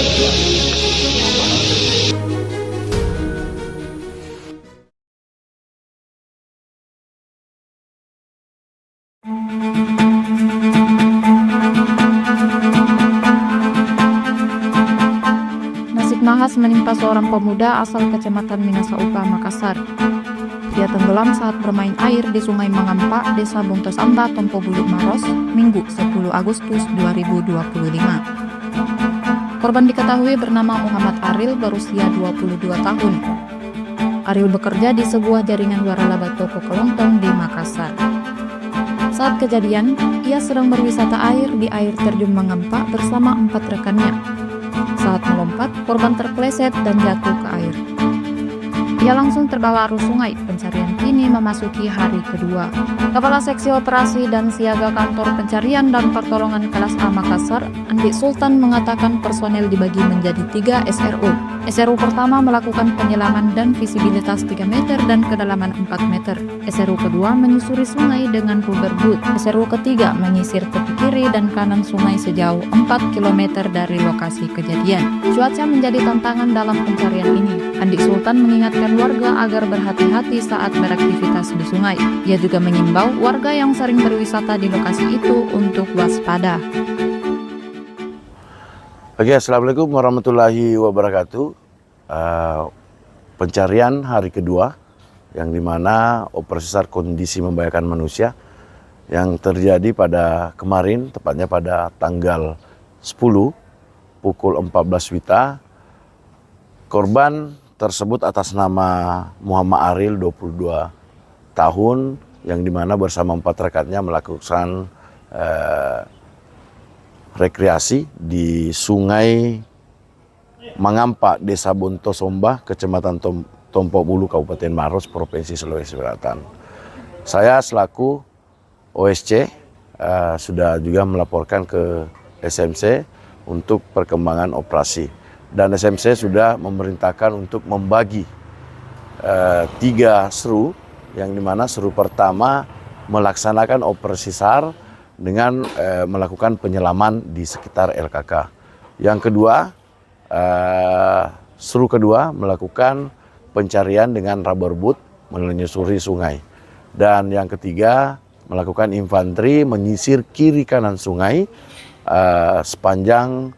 Nasib nahas menimpa seorang pemuda asal Kecamatan Minahasa Upah, Makassar. Dia tenggelam saat bermain air di Sungai Mangampak, Desa Buntosamba, Tompo Bulu, Maros, Minggu 10 Agustus 2025. Korban diketahui bernama Muhammad Aril, berusia 22 tahun. Aril bekerja di sebuah jaringan waralaba toko kelontong di Makassar. Saat kejadian, ia sedang berwisata air di air terjun Mangampak bersama 4 rekannya. Saat melompat, korban terpleset dan jatuh ke air. Ia langsung terbawa arus sungai. Pencarian kini memasuki hari kedua. Kepala Seksi Operasi dan Siaga Kantor Pencarian dan Pertolongan Kelas A Makassar, Andi Sultan, mengatakan personel dibagi menjadi 3 SRU. SRU pertama melakukan penyelaman dan visibilitas 3 meter dan kedalaman 4 meter. SRU kedua menyusuri sungai dengan rubber boot. SRU ketiga menyisir tepi kiri dan kanan sungai sejauh 4 km dari lokasi kejadian. Cuaca menjadi tantangan dalam pencarian ini. Andi Sultan mengingatkan warga agar berhati-hati saat beraktivitas di sungai. Ia juga mengimbau warga yang sering berwisata di lokasi itu untuk waspada. Oke, Assalamualaikum warahmatullahi wabarakatuh. Pencarian hari kedua, yang dimana operasi SAR kondisi membahayakan manusia yang terjadi pada kemarin, tepatnya pada tanggal 10 pukul 14 WITA. Korban tersebut atas nama Muhammad Aril, 22 tahun, yang dimana bersama 4 rekannya melakukan rekreasi di Sungai Mangampak, Desa Buntosamba, Kecamatan Tompo Bulu, Kabupaten Maros, Provinsi Sulawesi Selatan. Saya selaku OSC sudah juga melaporkan ke SMC untuk perkembangan operasi. Dan SMC sudah memerintahkan untuk membagi 3 seru, yang dimana seru pertama melaksanakan operasi SAR dengan melakukan penyelaman di sekitar LKK. Yang kedua, seru kedua melakukan pencarian dengan rubber boot menyusuri sungai. Dan yang ketiga, melakukan infanteri menyisir kiri kanan sungai sepanjang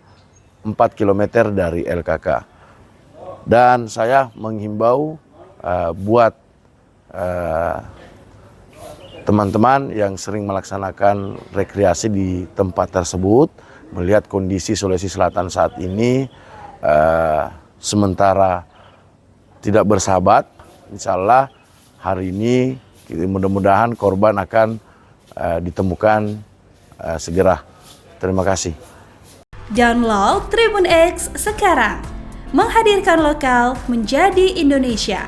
4 km dari LKK. Dan saya menghimbau buat teman-teman yang sering melaksanakan rekreasi di tempat tersebut, melihat kondisi Sulawesi Selatan saat ini sementara tidak bersahabat. Insya Allah hari ini mudah-mudahan korban akan ditemukan segera. Terima kasih. Download Tribun X sekarang, menghadirkan lokal menjadi Indonesia.